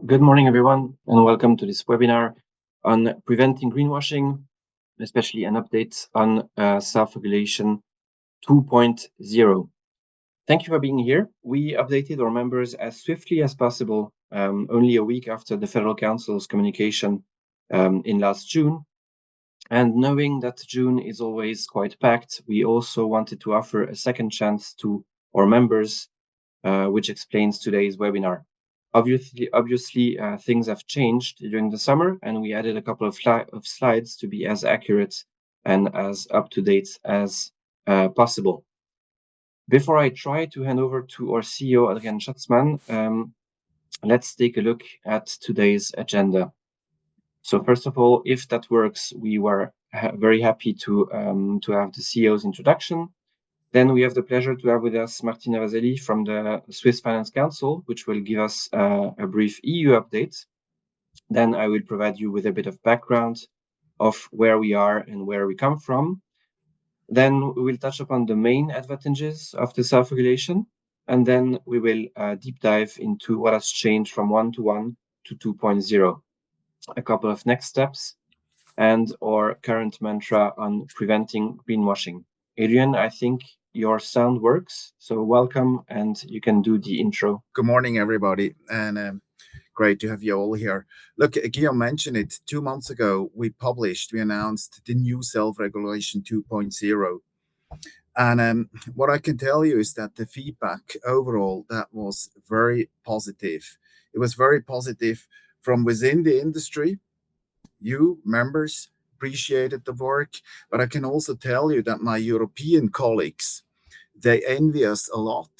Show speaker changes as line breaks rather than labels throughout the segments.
Good morning, everyone, and welcome to this webinar on preventing greenwashing, especially an update on self-regulation 2.0. Thank you for being here. We updated our members as swiftly as possible, only a week after the Federal Council's communication in last June. And knowing that June is always quite packed, we also wanted to offer a second chance to our members, which explains today's webinar. Obviously, things have changed during the summer, and we added a couple of slides to be as accurate and as up-to-date as possible. Before I try to hand over to our CEO, Adrian Schatzmann, let's take a look at today's agenda. So first of all, if that works, we were very happy to have the CEO's introduction. Then we have the pleasure to have with us Martina Vaselli from the Swiss Finance Council, which will give us a brief EU update. Then I will provide you with a bit of background of where we are and where we come from. Then we will touch upon the main advantages of the self-regulation. And then we will deep dive into what has changed from 1.1 to 2.0, a couple of next steps, and our current mantra on preventing greenwashing. Adrian, I think your sound works, so welcome, and you can do the intro.
Good morning, everybody, and great to have you all here. Look, Guillaume mentioned it 2 months ago. We announced the new self-regulation 2.0. And what I can tell you is that the feedback overall, that was very positive. It was very positive from within the industry. You members appreciated the work, but I can also tell you that my European colleagues, they envy us a lot.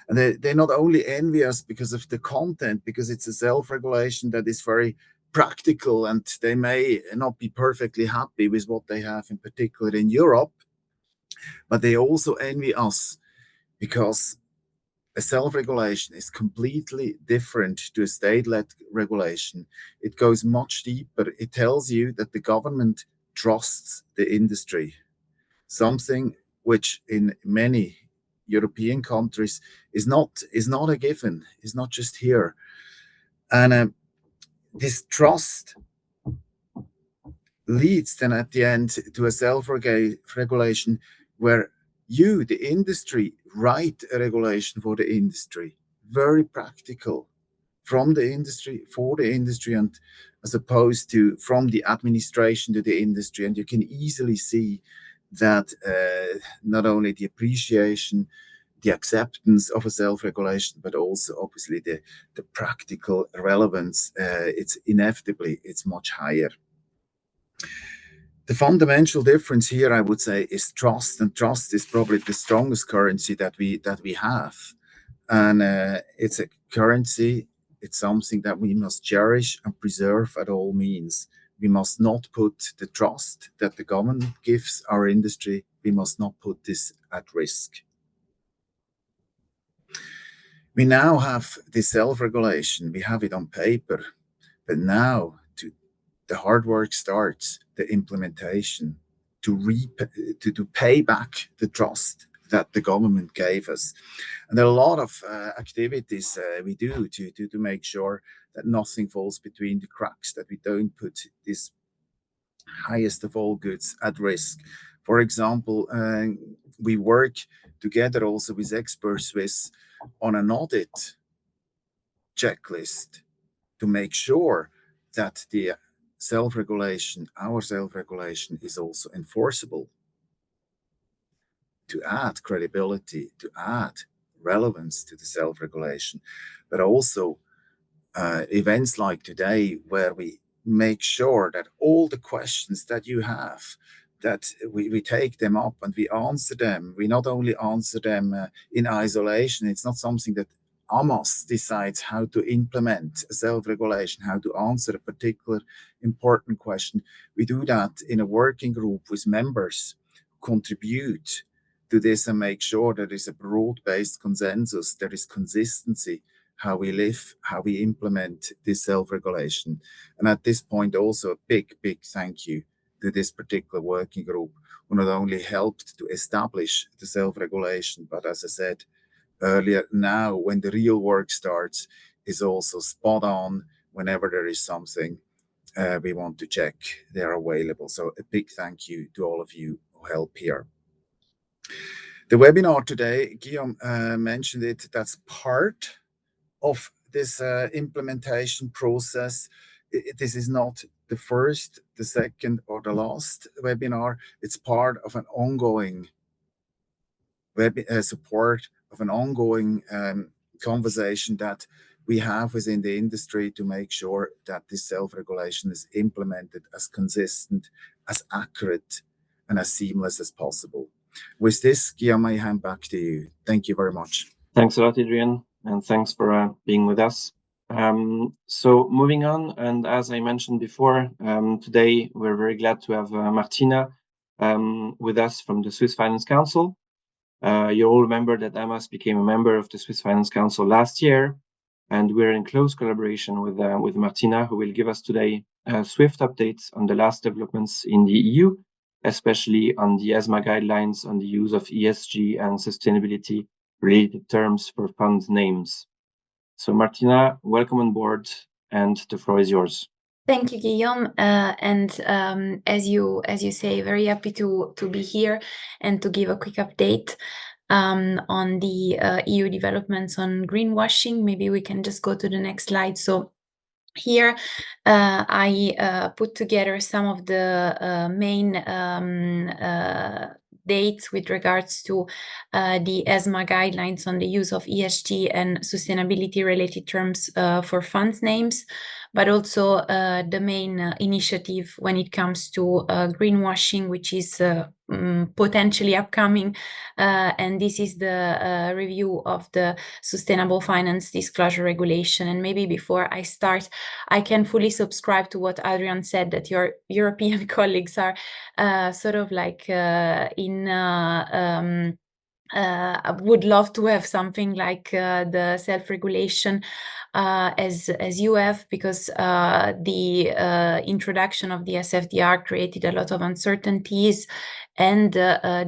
And they not only envy us because of the content, because it's a self-regulation that is very practical, and they may not be perfectly happy with what they have, in particular in Europe, but they also envy us because a self-regulation is completely different to a state-led regulation. It goes much deeper. It tells you that the government trusts the industry, something which in many European countries is not a given, is not just here. And this trust leads then at the end to a self-regulation where you, the industry, write a regulation for the industry, very practical, from the industry, for the industry, and as opposed to from the administration to the industry. And you can easily see that not only the appreciation, the acceptance of a self-regulation, but also obviously the practical relevance, it's much higher. The fundamental difference here, I would say, is trust, and trust is probably the strongest currency that we have. And it's a currency, it's something that we must cherish and preserve at all means. We must not put the trust that the government gives our industry, we must not put this at risk. We now have this self-regulation, we have it on paper, but now the hard work starts, the implementation, to pay back the trust that the government gave us. And there are a lot of activities we do to make sure that nothing falls between the cracks, that we don't put this highest of all goods at risk. For example, we work together also with Expert Swiss on an audit checklist to make sure that the our self-regulation is also enforceable, to add credibility, to add relevance to the self-regulation, but also events like today where we make sure that all the questions that you have, that we take them up and we answer them. We not only answer them in isolation. It's not something that AMAS decides how to implement a self-regulation, how to answer a particular important question. We do that in a working group with members who contribute to this and make sure there is a broad-based consensus, there is consistency, how we live, how we implement this self-regulation. And at this point also a big thank you to this particular working group, who not only helped to establish the self-regulation, but as I said earlier, now when the real work starts, is also spot on. Whenever there is something we want to check, they're available. So a big thank you to all of you who help here. The webinar today, Guillaume mentioned it, that's part of this implementation process. This is not the first, the second, or the last webinar. It's part of an ongoing support of an ongoing conversation that we have within the industry to make sure that this self-regulation is implemented as consistent, as accurate, and as seamless as possible. With this, Guillaume, I hand back to you. Thank you very much.
Thanks a lot, Adrian, and thanks for being with us. So moving on, and as I mentioned before, today we're very glad to have Martina with us from the Swiss Finance Council. You all remember that AMAS became a member of the Swiss Finance Council last year, and we're in close collaboration with Martina, who will give us today swift updates on the last developments in the EU, especially on the ESMA guidelines on the use of ESG and sustainability-related terms for fund names. So Martina, welcome on board, and the floor is yours.
Thank you, Guillaume. As you say, very happy to be here and to give a quick update on the EU developments on greenwashing. Maybe we can just go to the next slide. So here I put together some of the main dates with regards to the ESMA guidelines on the use of ESG and sustainability-related terms for fund names, but also the main initiative when it comes to greenwashing, which is potentially upcoming, and this is the review of the Sustainable Finance Disclosure Regulation. And maybe before I start, I can fully subscribe to what Adrian said, that your European colleagues are sort of like I would love to have something like the self-regulation as you have, because the introduction of the SFDR created a lot of uncertainties, and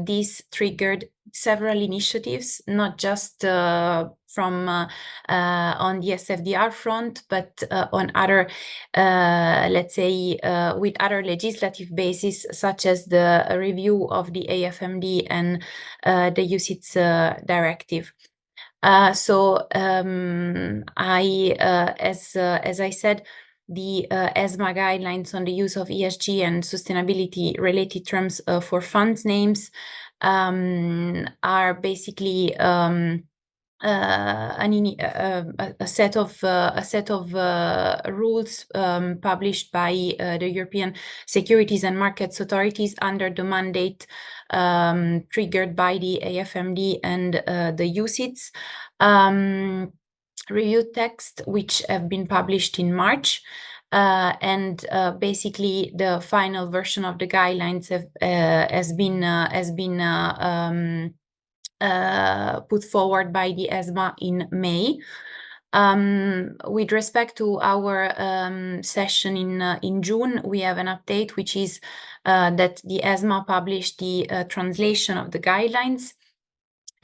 this triggered several initiatives, not just from on the SFDR front, but on other, let's say, with other legislative bases, such as the review of the AFMD and the UCITS directive. As I said, the ESMA guidelines on the use of ESG and sustainability-related terms for fund names are basically a set of rules published by the European Securities and Markets Authorities under the mandate triggered by the AFMD and the UCITS review text, which have been published in March. And basically, the final version of the guidelines has been put forward by the ESMA in May. With respect to our session in June, we have an update, which is that the ESMA published the translation of the guidelines,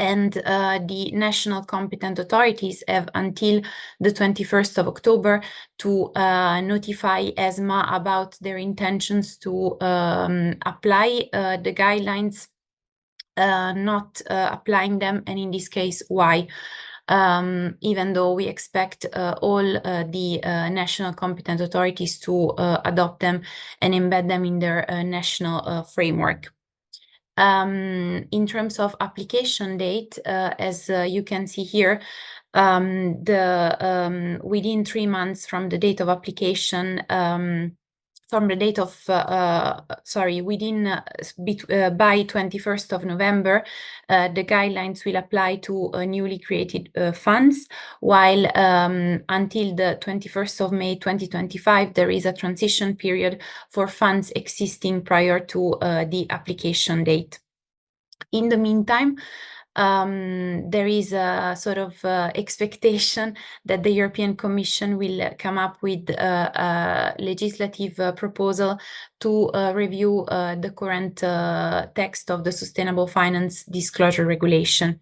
and the national competent authorities have until the 21st of October to notify ESMA about their intentions to apply the guidelines, not applying them, and in this case, why. Even though we expect all the national competent authorities to adopt them and embed them in their national framework. In terms of application date, as you can see here, within 3 months from the date of application, by 21st of November, the guidelines will apply to newly created funds, while until the 21st of May 2025, there is a transition period for funds existing prior to the application date. In the meantime, there is a sort of expectation that the European Commission will come up with a legislative proposal to review the current text of the Sustainable Finance Disclosure Regulation.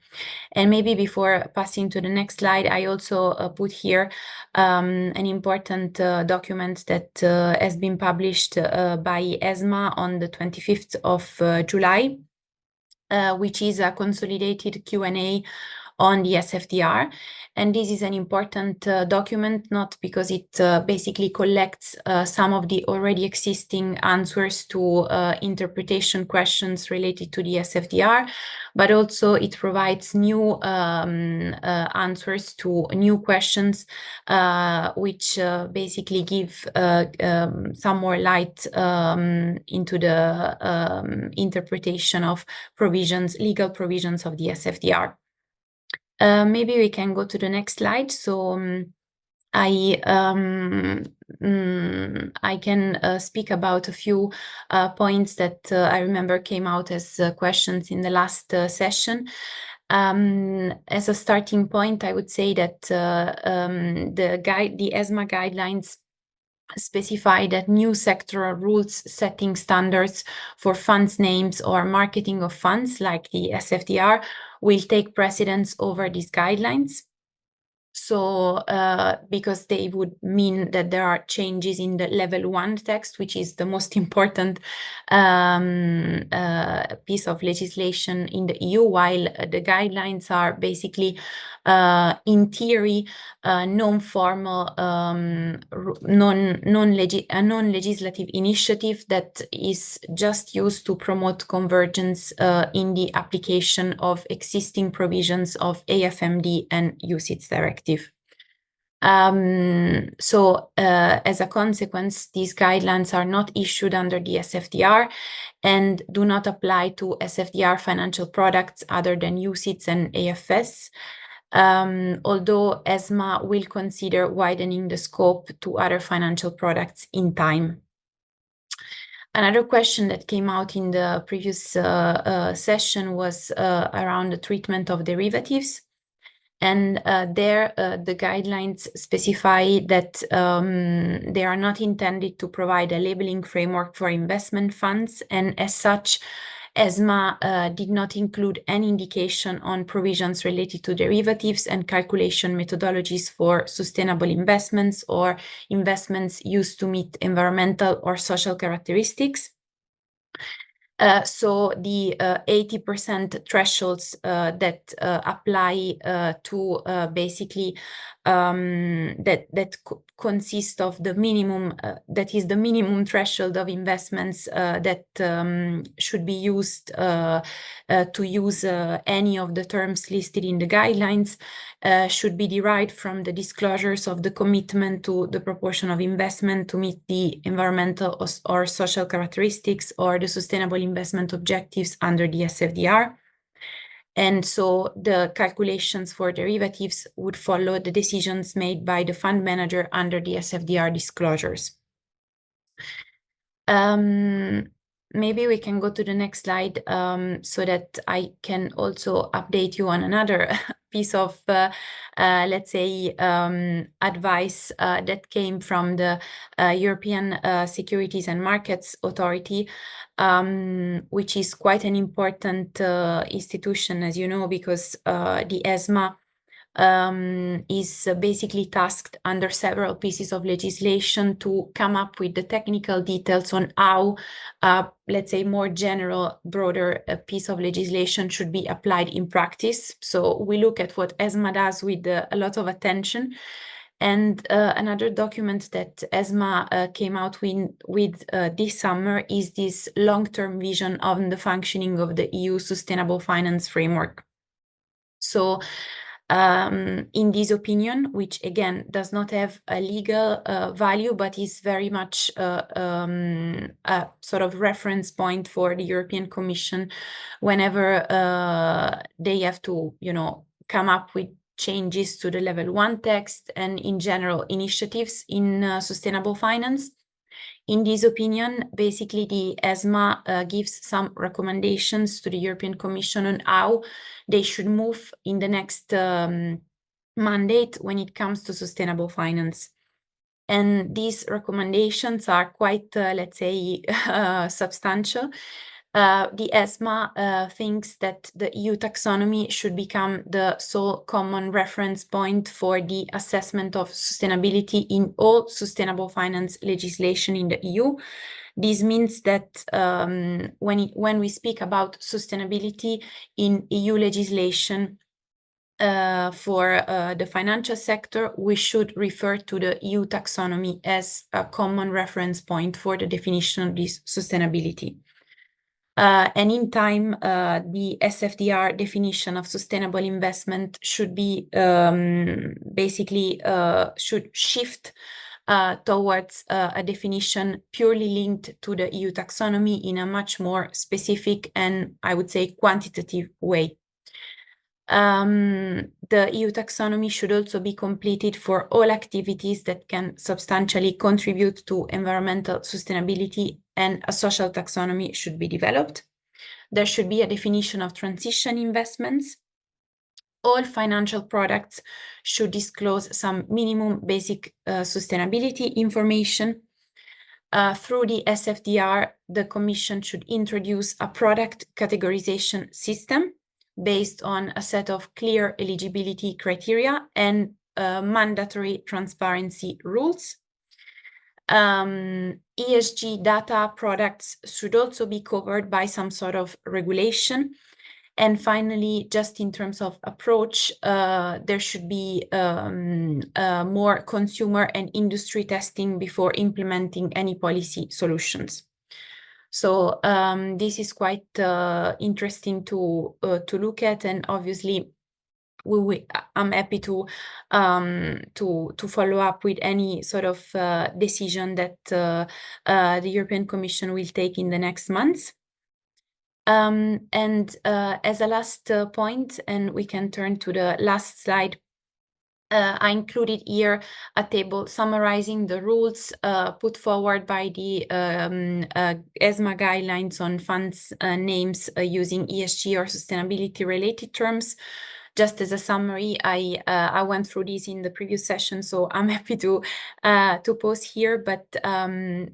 And maybe before passing to the next slide, I also put here an important document that has been published by ESMA on the 25th of July, which is a consolidated Q&A on the SFDR. And this is an important document, not because it basically collects some of the already existing answers to interpretation questions related to the SFDR, but also it provides new answers to new questions, which basically give some more light into the interpretation of provisions, legal provisions of the SFDR. Maybe we can go to the next slide. So I can speak about a few points that I remember came out as questions in the last session. As a starting point, I would say that the ESMA guidelines specify that new sectoral rules setting standards for funds names or marketing of funds like the SFDR will take precedence over these guidelines. So because they would mean that there are changes in the level 1 text, which is the most important piece of legislation in the EU, while the guidelines are basically in theory non-formal, non-legislative initiative that is just used to promote convergence in the application of existing provisions of AFMD and UCITS directive. So as a consequence, these guidelines are not issued under the SFDR and do not apply to SFDR financial products other than UCITS and AFS. Although ESMA will consider widening the scope to other financial products in time. Another question that came out in the previous session was around the treatment of derivatives. And there, the guidelines specify that they are not intended to provide a labeling framework for investment funds, and as such, ESMA did not include any indication on provisions related to derivatives and calculation methodologies for sustainable investments or investments used to meet environmental or social characteristics. So the 80% thresholds that apply to basically that consist of the minimum, that is the minimum threshold of investments that should be used to use any of the terms listed in the guidelines, should be derived from the disclosures of the commitment to the proportion of investment to meet the environmental or social characteristics or the sustainable investment objectives under the SFDR. And so the calculations for derivatives would follow the decisions made by the fund manager under the SFDR disclosures. Maybe we can go to the next slide so that I can also update you on another piece of, let's say, advice that came from the European Securities and Markets Authority, which is quite an important institution, as you know, because the ESMA is basically tasked under several pieces of legislation to come up with the technical details on how, let's say, more general, broader piece of legislation should be applied in practice. So we look at what ESMA does with a lot of attention. And another document that ESMA came out with this summer is this long-term vision on the functioning of the EU Sustainable Finance Framework. So in this opinion, which again does not have a legal value, but is very much a sort of reference point for the European Commission whenever they have to, come up with changes to the level 1 text and in general initiatives in sustainable finance. In this opinion, basically the ESMA gives some recommendations to the European Commission on how they should move in the next mandate when it comes to sustainable finance. And these recommendations are quite, let's say, substantial. The ESMA thinks that the EU taxonomy should become the sole common reference point for the assessment of sustainability in all sustainable finance legislation in the EU. This means that when we speak about sustainability in EU legislation, for the financial sector, we should refer to the EU taxonomy as a common reference point for the definition of this sustainability. And in time, the SFDR definition of sustainable investment should be basically should shift towards a definition purely linked to the EU taxonomy in a much more specific and, I would say, quantitative way. The EU taxonomy should also be completed for all activities that can substantially contribute to environmental sustainability, and a social taxonomy should be developed. There should be a definition of transition investments. All financial products should disclose some minimum basic sustainability information. Through the SFDR, the Commission should introduce a product categorization system based on a set of clear eligibility criteria and mandatory transparency rules. ESG data products should also be covered by some sort of regulation. And finally, just in terms of approach, there should be more consumer and industry testing before implementing any policy solutions. So this is quite interesting to look at, and obviously I'm happy to follow up with any sort of decision that the European Commission will take in the next months. And as a last point, and we can turn to the last slide, I included here a table summarizing the rules put forward by the ESMA guidelines on funds names using ESG or sustainability related terms. Just as a summary, I went through this in the previous session, so I'm happy to pause here. But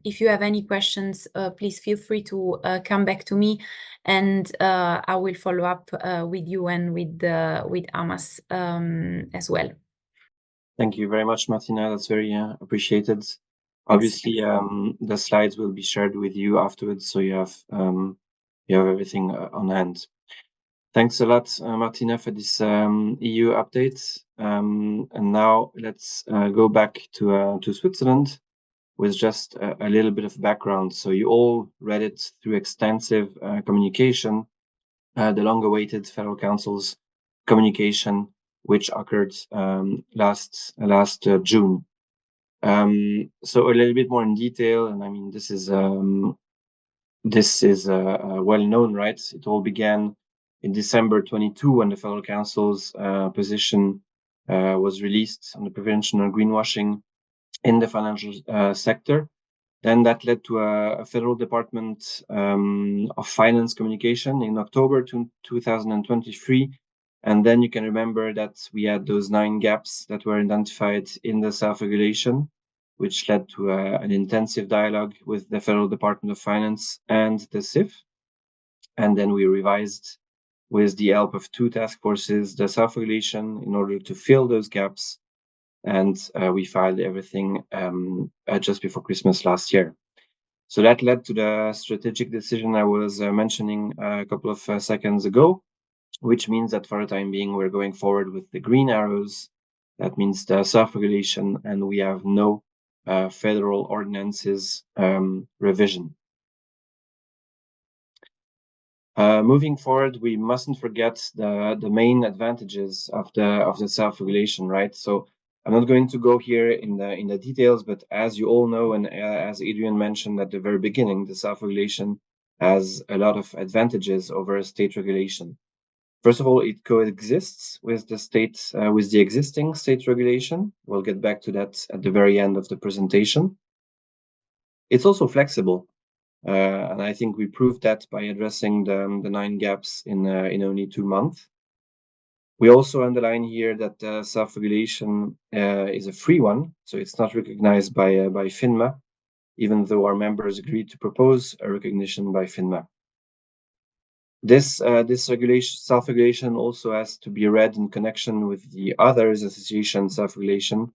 if you have any questions, please feel free to come back to me, and I will follow up with you and with AMAS as well.
Thank you very much, Martina. That's very appreciated. Obviously, the slides will be shared with you afterwards, so you have everything on hand. Thanks a lot, Martina, for this EU update. And now let's go back to Switzerland with just a little bit of background. So you all read it through extensive communication, the long-awaited Federal Council's communication, which occurred last June. So a little bit more in detail, and I mean this is well known, right? It all began in December 22 when the Federal Council's position was released on the prevention of greenwashing in the financial sector. Then that led to a Federal Department of Finance communication in October 2023. And then you can remember that we had those 9 gaps that were identified in the self-regulation, which led to an intensive dialogue with the Federal Department of Finance and the SIF. And then we revised, with the help of 2 task forces, the self-regulation in order to fill those gaps. And we filed everything just before Christmas last year. So that led to the strategic decision I was mentioning a couple of seconds ago, which means that for the time being, we're going forward with the green arrows. That means the self-regulation, and we have no federal ordinances revision. Moving forward, we mustn't forget the main advantages of the self-regulation, right? So I'm not going to go here in the details, but as you all know, and as Adrian mentioned at the very beginning, the self-regulation has a lot of advantages over state regulation. First of all, it coexists with the existing state regulation. We'll get back to that at the very end of the presentation. It's also flexible, and I think we proved that by addressing the 9 gaps in only 2 months. We also underline here that self-regulation is a free one, so it's not recognized by FINMA, even though our members agreed to propose a recognition by FINMA. This self-regulation also has to be read in connection with the others association self-regulation,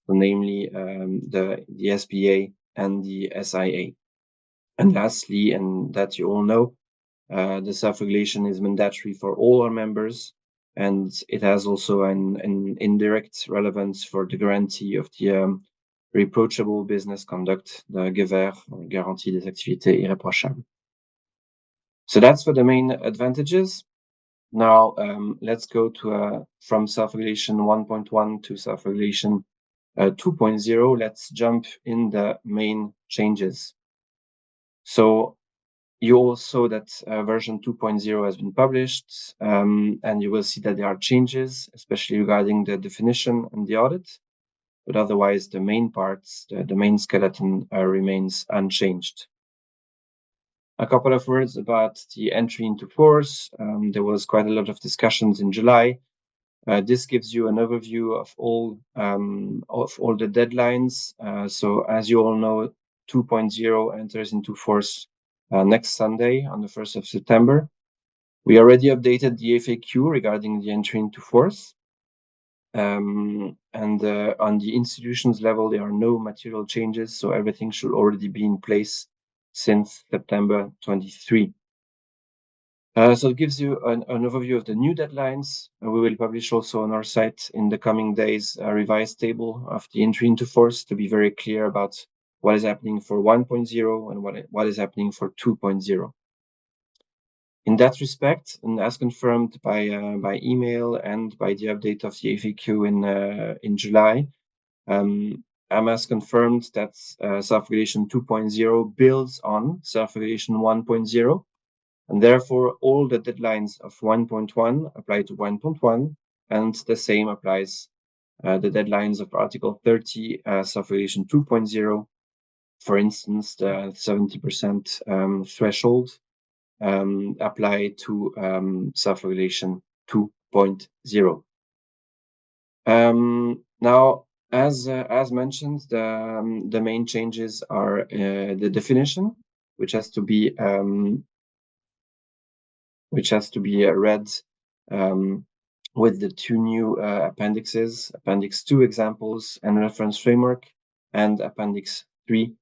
namely the SPA and the SIA. And lastly, and that you all know, the self-regulation is mandatory for all our members, and it has also an indirect relevance for the guarantee of the reproachable business conduct, the GEVER, or Garantie des activités irréprochables. So that's for the main advantages. Now let's go to from self-regulation 1.1 to self-regulation 2.0. Let's jump in the main changes. So you all saw that version 2.0 has been published, and you will see that there are changes, especially regarding the definition and the audit. But otherwise, the main parts, the main skeleton remains unchanged. A couple of words about the entry into force. There was quite a lot of discussions in July. This gives you an overview of all the deadlines. So as you all know, 2.0 enters into force next Sunday on the 1st of September. We already updated the FAQ regarding the entry into force. And on the institutions level, there are no material changes, so everything should already be in place since September 23. So it gives you an overview of the new deadlines. We will publish also on our site in the coming days a revised table of the entry into force to be very clear about what is happening for 1.0 and what is happening for 2.0. In that respect, and as confirmed by email and by the update of the FAQ in July, AMAS confirmed that self-regulation 2.0 builds on self-regulation 1.0, and therefore all the deadlines of 1.1 apply to 1.1, and the same applies the deadlines of Article 30 self-regulation 2.0. For instance, the 70% threshold apply to self-regulation 2.0. Now, as mentioned, the main changes are the definition, which has to be read with the 2 new appendixes, Appendix 2 examples and reference framework, and Appendix 3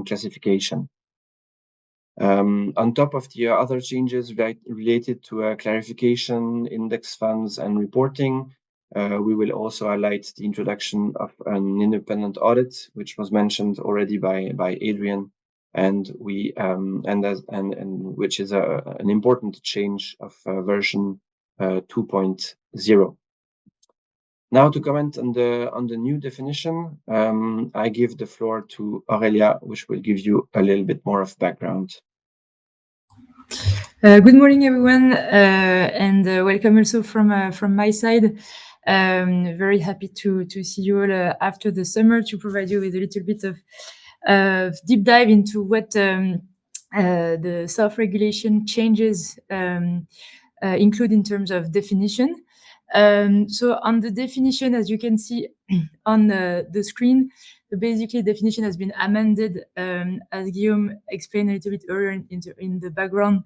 classification. On top of the other changes related to clarification, index funds, and reporting, we will also highlight the introduction of an independent audit, which was mentioned already by Adrian, and which is an important change of version 2.0. Now to comment on the new definition, I give the floor to Aurelia, which will give you a little bit more of background.
Good morning, everyone, and welcome also from my side. Very happy to see you all after the summer to provide you with a little bit of deep dive into what the self-regulation changes include in terms of definition. So on the definition, as you can see on the screen, the basically definition has been amended, as Guillaume explained a little bit earlier in the background,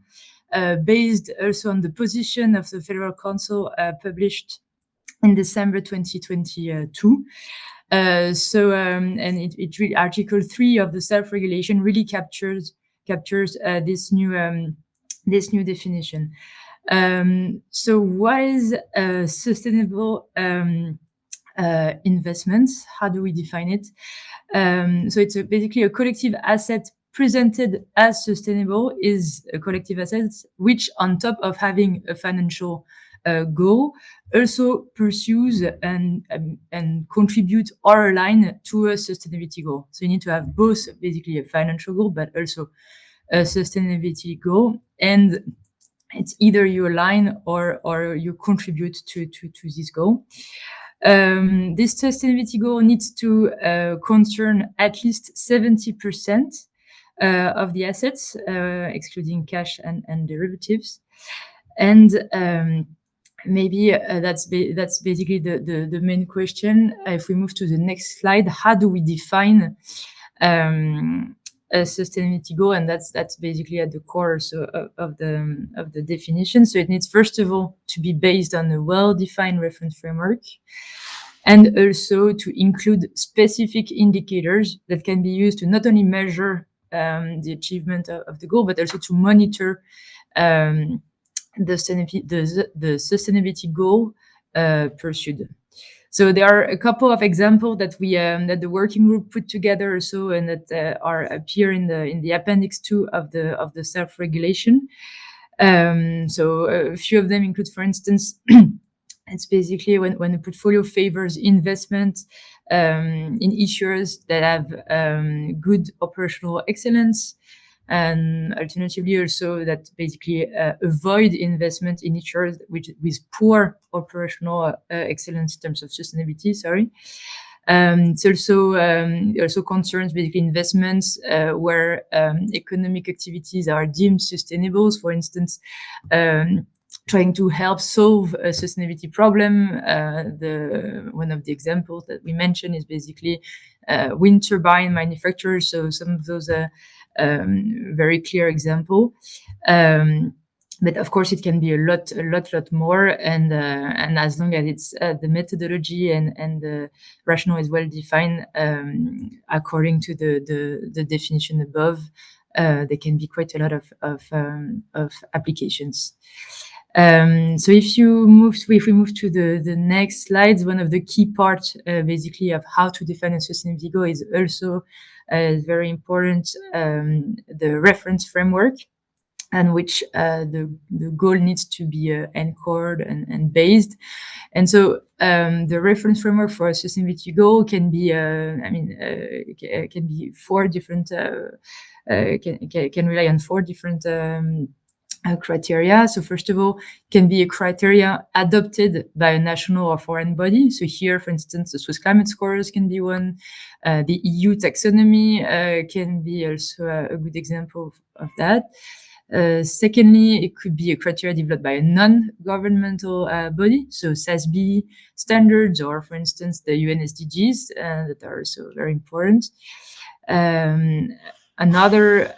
based also on the position of the Federal Council published in December 2022. And it really, Article 3 of the self-regulation really captures this new definition. So what is sustainable investments? How do we define it? So it's basically a collective asset presented as sustainable is a collective asset which, on top of having a financial goal, also pursues and contributes or align to a sustainability goal. So you need to have both basically a financial goal, but also a sustainability goal. And it's either you align or you contribute to this goal. This sustainability goal needs to concern at least 70% of the assets, excluding cash and derivatives. And maybe that's basically the main question. If we move to the next slide, how do we define a sustainability goal? And that's basically at the core of the definition. So it needs, first of all, to be based on a well-defined reference framework, and also to include specific indicators that can be used to not only measure the achievement of the goal, but also to monitor the sustainability goal pursued. So there are a couple of examples that we that the working group put together also, and that appear in the appendix 2 of the self-regulation. So a few of them include, for instance, it's basically when a portfolio favors investment in issuers that have good operational excellence, and alternatively also that basically avoid investment in issuers with poor operational excellence in terms of sustainability. It also concerns basically investments where economic activities are deemed sustainable. So for instance, trying to help solve a sustainability problem. One of the examples that we mentioned is basically wind turbine manufacturers. So some of those very clear example. But of course, it can be a lot more. And as long as it's the methodology and the rationale is well defined according to the definition above, there can be quite a lot of applications. So if we move to the next slides, one of the key parts basically of how to define a sustainability goal is also very important, the reference framework, on which the goal needs to be anchored and based. And so the reference framework for a sustainability goal can be, can be 4 different, can rely on 4 different criteria. So first of all, can be a criteria adopted by a national or foreign body. So here, for instance, the Swiss climate scores can be one. The EU taxonomy can be also a good example of that. Secondly, it could be a criteria developed by a non-governmental body, so SASB standards, or for instance, the UN SDGs that are also very important. Another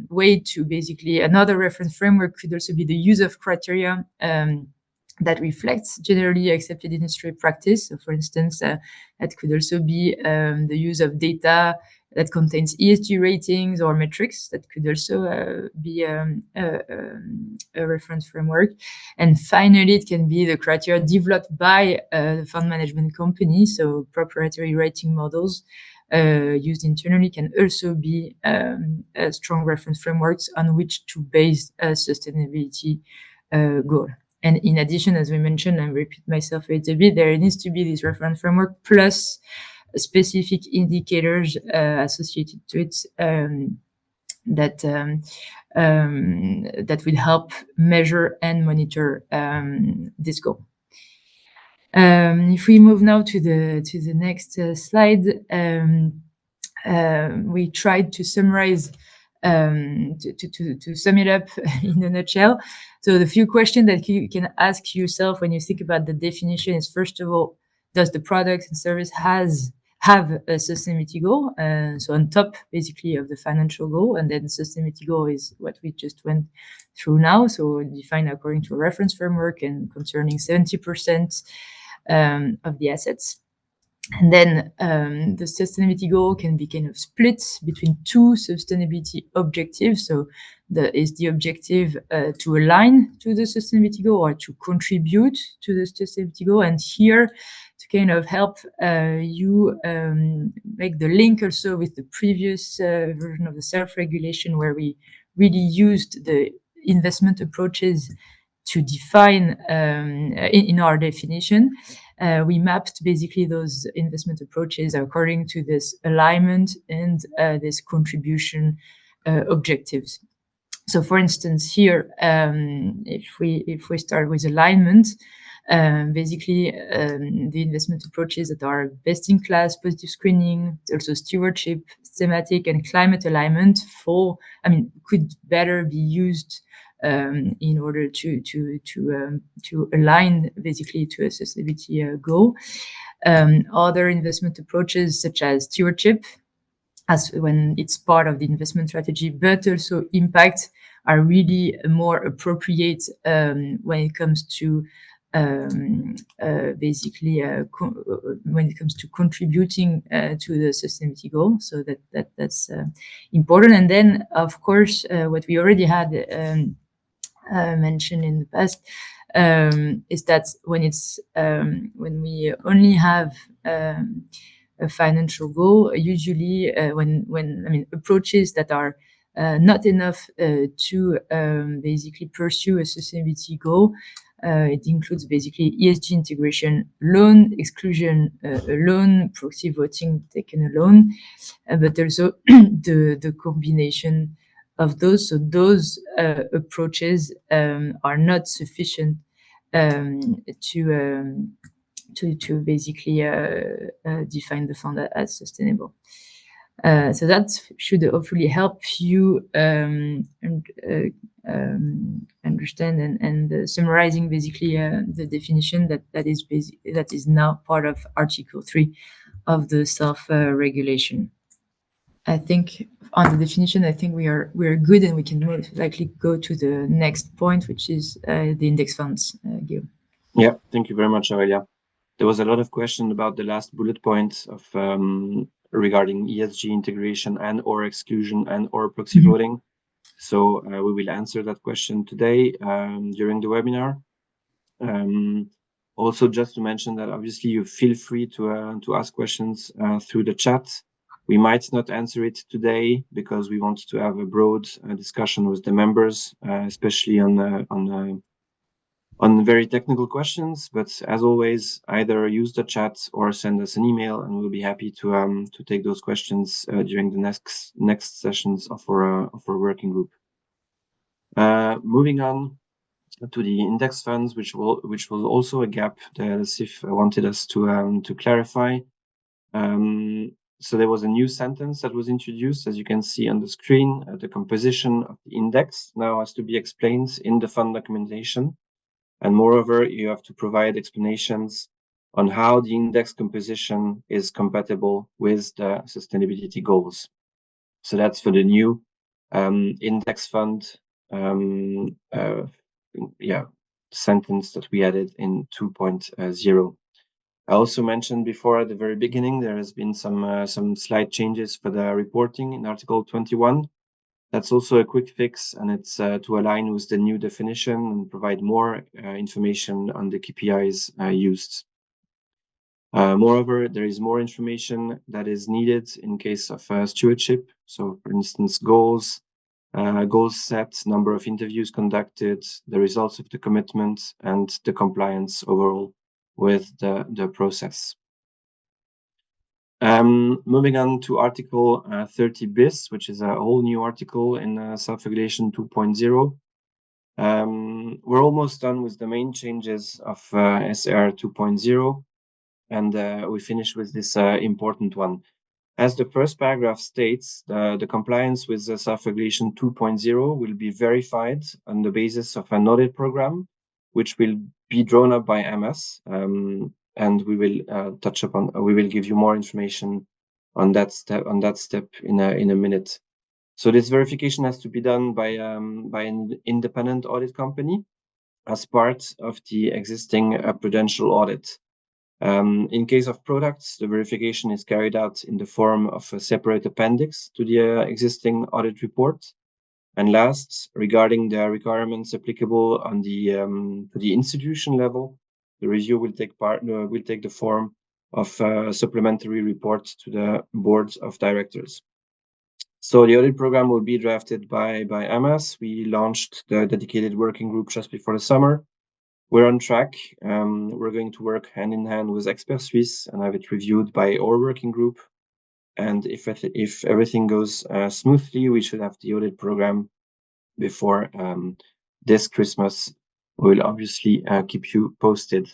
way to basically, another reference framework could also be the use of criteria that reflects generally accepted industry practice. So for instance, that could also be the use of data that contains ESG ratings or metrics. That could also be a reference framework. And finally, it can be the criteria developed by the fund management company. So proprietary rating models used internally can also be strong reference frameworks on which to base a sustainability goal. And in addition, as we mentioned, and repeat myself a little bit, there needs to be this reference framework plus specific indicators associated to it that will help measure and monitor this goal. If we move now to the next slide, we tried to summarize, to sum it up in a nutshell. So the few questions that you can ask yourself when you think about the definition is, first of all, does the product and service have a sustainability goal? So on top, basically, of the financial goal, and then sustainability goal is what we just went through now. So defined according to a reference framework and concerning 70% of the assets. And then the sustainability goal can be kind of split between 2 sustainability objectives. So is the objective to align to the sustainability goal or to contribute to the sustainability goal? And here, to kind of help you make the link also with the previous version of the self-regulation, where we really used the investment approaches to define in our definition. We mapped basically those investment approaches according to this alignment and this contribution objectives. So, for instance, here, if we start with alignment, basically the investment approaches that are best in class, positive screening, also stewardship, systematic and climate alignment could better be used in order to align basically to a sustainability goal. Other investment approaches such as stewardship, as when it's part of the investment strategy, but also impact, are really more appropriate when it comes to when it comes to contributing to the sustainability goal. So that's important. And then, of course, what we already had mentioned in the past is that when we only have a financial goal, usually when approaches that are not enough to basically pursue a sustainability goal. It includes basically ESG integration alone, exclusion alone, proxy voting taken alone, but also the combination of those. So those approaches are not sufficient to basically define the fund as sustainable. So that should hopefully help you understand and summarizing basically the definition that is now part of Article 3 of the self-regulation. I think on the definition, I think we are good, and we can most likely go to the next point, which is the index funds. Guillaume.
Yeah, thank you very much, Aurelia. There was a lot of question about the last bullet point of regarding ESG integration and or exclusion and or proxy voting. So we will answer that question today during the webinar. Also, just to mention that obviously you feel free to ask questions through the chat. We might not answer it today because we want to have a broad discussion with the members, especially on very technical questions. But as always, either use the chat or send us an email, and we'll be happy to take those questions during the next sessions of our working group. Moving on to the index funds, which was also a gap that SIF wanted us to clarify. So there was a new sentence that was introduced, as you can see on the screen. The composition of the index now has to be explained in the fund documentation. And moreover, you have to provide explanations on how the index composition is compatible with the sustainability goals. So that's for the new index fund sentence that we added in 2.0. I also mentioned before at the very beginning, there has been some slight changes for the reporting in Article 21. That's also a quick fix, and it's to align with the new definition and provide more information on the KPIs used. Moreover, there is more information that is needed in case of stewardship. So, for instance, goals set, number of interviews conducted, the results of the commitment, and the compliance overall with the process. Moving on to Article 30 bis, which is a whole new article in Self-Regulation 2.0. We're almost done with the main changes of SR 2.0, and we finish with this important one. As the first paragraph states, the compliance with the Self-Regulation 2.0 will be verified on the basis of an audit program, which will be drawn up by AMAS, and we will we will give you more information on that step in a minute. So this verification has to be done by an independent audit company as part of the existing prudential audit. In case of products, the verification is carried out in the form of a separate appendix to the existing audit report. And last, regarding the requirements applicable on to the institution level, the review will take the form of a supplementary report to the board of directors. So the audit program will be drafted by AMAS. We launched the dedicated working group just before the summer. We're on track. We're going to work hand in hand with Expert Suisse and have it reviewed by our working group. And if everything goes smoothly, we should have the audit program before this Christmas. We will obviously keep you posted.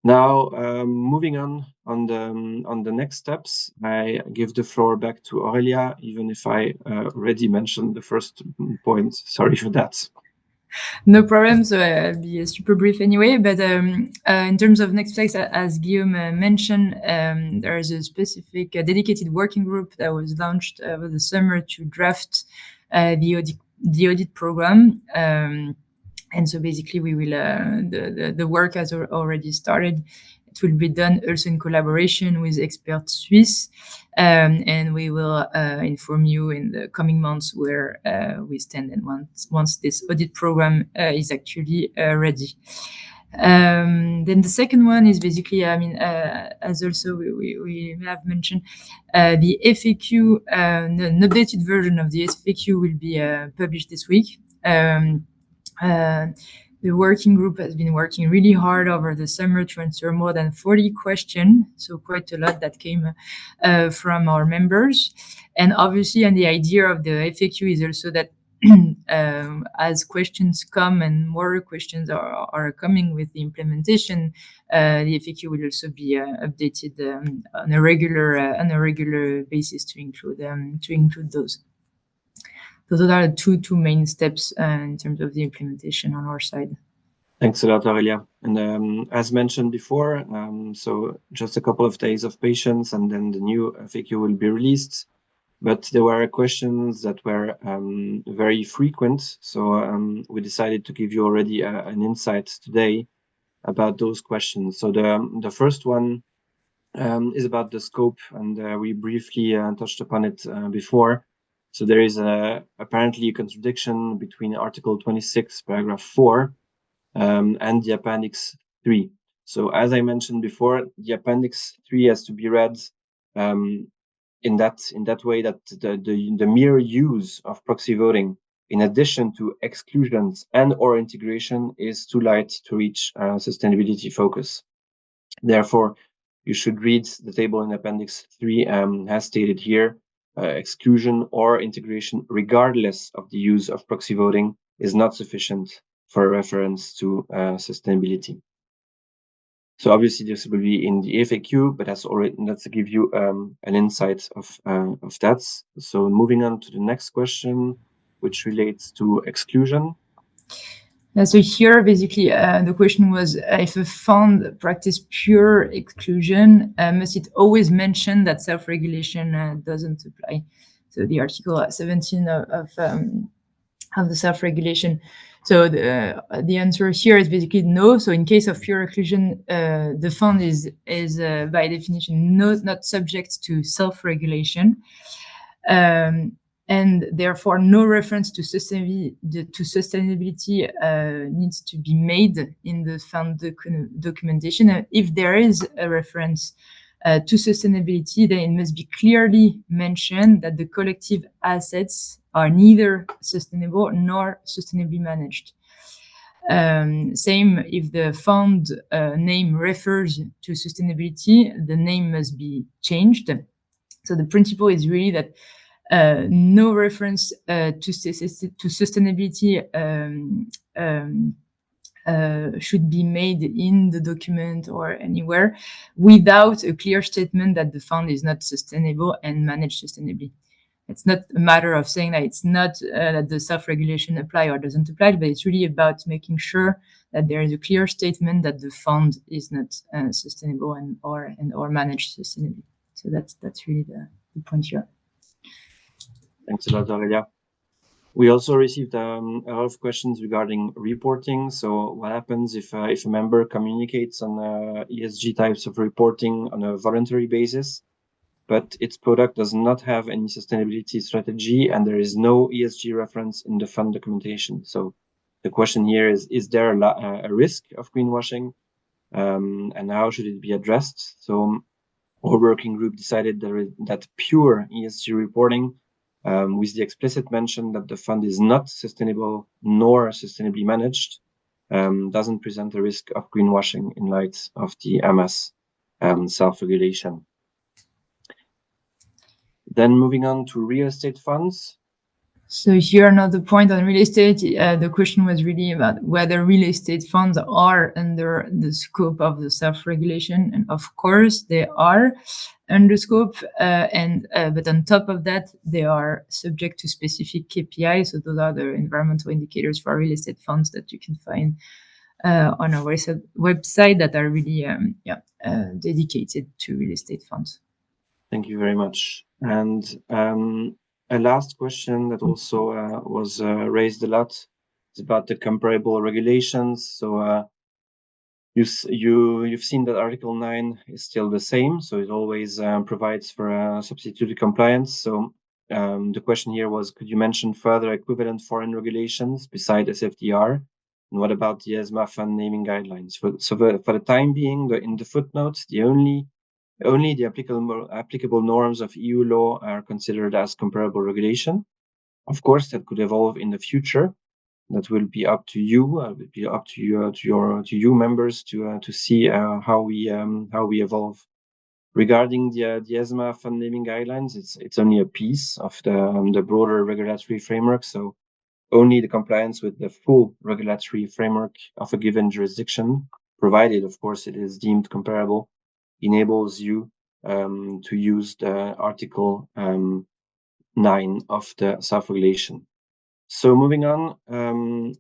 Now, moving on the next steps, I give the floor back to Aurelia, even if I already mentioned the first point. Sorry for that.
No problem. So I'll be super brief anyway. But in terms of next steps, as Guillaume mentioned, there is a specific dedicated working group that was launched over the summer to draft the audit program. And so basically, we will the work has already started. It will be done also in collaboration with experts Swiss, and we will inform you in the coming months where we stand and once this audit program is actually ready. Then the second one is basically, I mean, as also we have mentioned, the FAQ, an updated version of the FAQ will be published this week. The working group has been working really hard over the summer to answer more than 40 questions, so quite a lot that came from our members. And obviously, and the idea of the FAQ is also that as questions come and more questions are coming with the implementation, the FAQ will also be updated on a regular basis to include those. So those are the two main steps in terms of the implementation on our side.
Thanks a lot, Aurelia. And as mentioned before, so just a couple of days of patience and then the new FAQ will be released. But there were questions that were very frequent. So we decided to give you already an insight today about those questions. So the first one is about the scope, and we briefly touched upon it before. So there is apparently a contradiction between Article 26, paragraph 4, and the Appendix 3. So as I mentioned before, the Appendix 3 has to be read in that way that the mere use of proxy voting, in addition to exclusions and/or integration, is too light to reach sustainability focus. Therefore, you should read the table in Appendix 3 as stated here. Exclusion or integration, regardless of the use of proxy voting, is not sufficient for reference to sustainability. So obviously this will be in the FAQ, but that's to give you an insight of that. So moving on to the next question, which relates to exclusion.
So here, basically, the question was, if a fund practice pure exclusion, must it always mention that self-regulation doesn't apply? So the Article 17 of the self-regulation. So the answer here is basically no. So in case of pure exclusion, the fund is by definition not subject to self-regulation. And therefore, no reference to sustainability needs to be made in the fund documentation. If there is a reference to sustainability, then it must be clearly mentioned that the collective assets are neither sustainable nor sustainably managed. Same if the fund name refers to sustainability, the name must be changed. So the principle is really that no reference to sustainability should be made in the document or anywhere without a clear statement that the fund is not sustainable and managed sustainably. It's not a matter of saying that it's not that the self-regulation apply or doesn't apply, but it's really about making sure that there is a clear statement that the fund is not sustainable and or managed sustainably. So that's really the point here.
Thanks a lot, Aurelia. We also received a lot of questions regarding reporting. So what happens if a member communicates on ESG types of reporting on a voluntary basis, but its product does not have any sustainability strategy and there is no ESG reference in the fund documentation? So the question here is there a risk of greenwashing, and how should it be addressed? So our working group decided that pure ESG reporting, with the explicit mention that the fund is not sustainable nor sustainably managed, doesn't present a risk of greenwashing in light of the AMAS self-regulation. Then moving on to real estate funds.
So here another point on real estate, the question was really about whether real estate funds are under the scope of the self-regulation, and of course they are under scope, but on top of that, they are subject to specific KPIs. So those are the environmental indicators for real estate funds that you can find on our website that are really dedicated to real estate funds.
Thank you very much. And a last question that also was raised a lot is about the comparable regulations. So you've seen that Article 9 is still the same, so it always provides for substituted compliance. So the question here was, could you mention further equivalent foreign regulations beside SFDR? And what about the ESMA fund naming guidelines? For the time being, in the footnotes, only the applicable norms of EU law are considered as comparable regulation. Of course, that could evolve in the future. That will be up to you. It will be up to you members to see how we evolve. Regarding the ESMA fund naming guidelines, it's only a piece of the broader regulatory framework. So only the compliance with the full regulatory framework of a given jurisdiction, provided, of course, it is deemed comparable, enables you to use the Article 9 of the self-regulation. So moving on,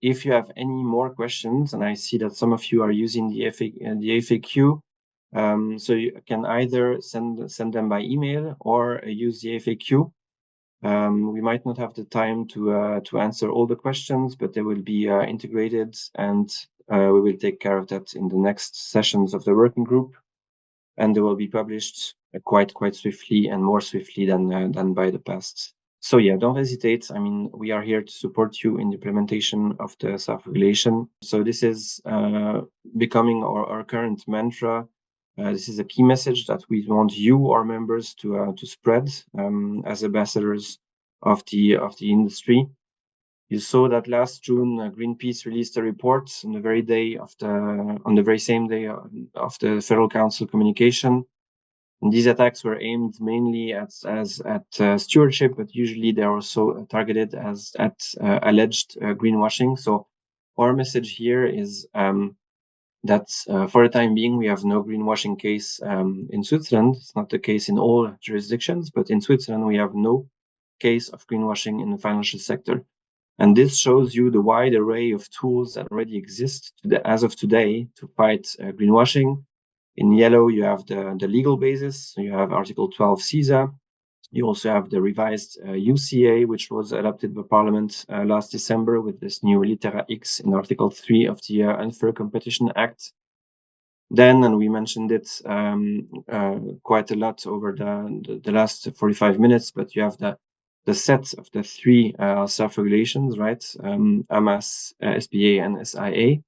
if you have any more questions, and I see that some of you are using the FAQ, so you can either send them by email or use the FAQ. We might not have the time to answer all the questions, but they will be integrated, and we will take care of that in the next sessions of the working group, and they will be published quite swiftly, and more swiftly than by the past. So yeah, don't hesitate. I mean, we are here to support you in the implementation of the self-regulation. So this is becoming our current mantra. This is a key message that we want you, our members, to spread as ambassadors of the industry. You saw that last June, Greenpeace released a report on the very same day of the Federal Council communication. And these attacks were aimed mainly at stewardship, but usually they're also targeted at alleged greenwashing. So our message here is that for the time being, we have no greenwashing case in Switzerland. It's not the case in all jurisdictions, but in Switzerland, we have no case of greenwashing in the financial sector. And this shows you the wide array of tools that already exist as of today to fight greenwashing. In yellow, you have the legal basis. So you have Article 12 CISA. You also have the revised UCA, which was adopted by Parliament last December with this new Litera X in Article 3 of the Unfair Competition Act. Then, and we mentioned it quite a lot over the last 45 minutes, but you have the set of the three self-regulations, right? AMAS, SPA, and SIA.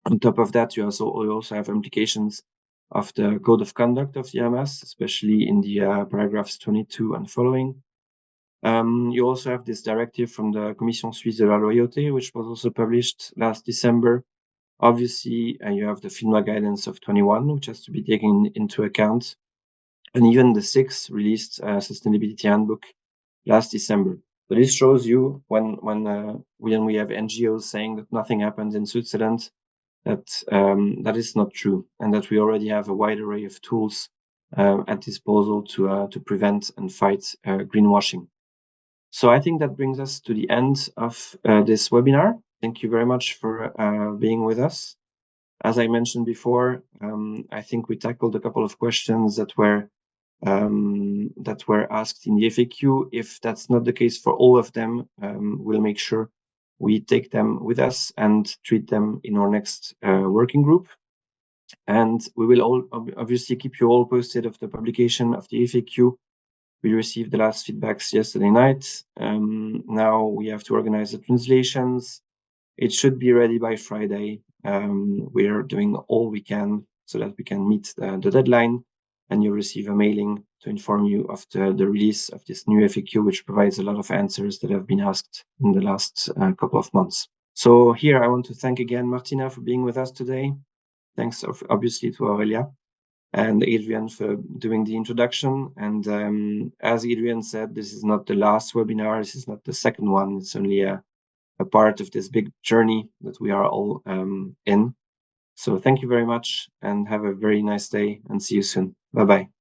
On top of that, you also have implications of the code of conduct of the AMAS, especially in the paragraphs 22 and following. You also have this directive from the Commission Suisse de la Loyauté, which was also published last December. Obviously, you have the FINMA guidance of 21, which has to be taken into account. And even the 6th released sustainability handbook last December. So this shows you when we have NGOs saying that nothing happens in Switzerland, that is not true, and that we already have a wide array of tools at disposal to prevent and fight greenwashing. So I think that brings us to the end of this webinar. Thank you very much for being with us. As I mentioned before, I think we tackled a couple of questions that were asked in the FAQ. If that's not the case for all of them, we'll make sure we take them with us and treat them in our next working group. And we will obviously keep you all posted of the publication of the FAQ. We received the last feedbacks yesterday night. Now we have to organize the translations. It should be ready by Friday. We're doing all we can so that we can meet the deadline, and you'll receive a mailing to inform you of the release of this new FAQ, which provides a lot of answers that have been asked in the last couple of months. So here I want to thank again Martina for being with us today. Thanks obviously to Aurelia. and Adrian for doing the introduction. And as Adrian said, this is not the last webinar. This is not the second one. It's only a part of this big journey that we are all in. So thank you very much and have a very nice day and see you soon. Bye-bye.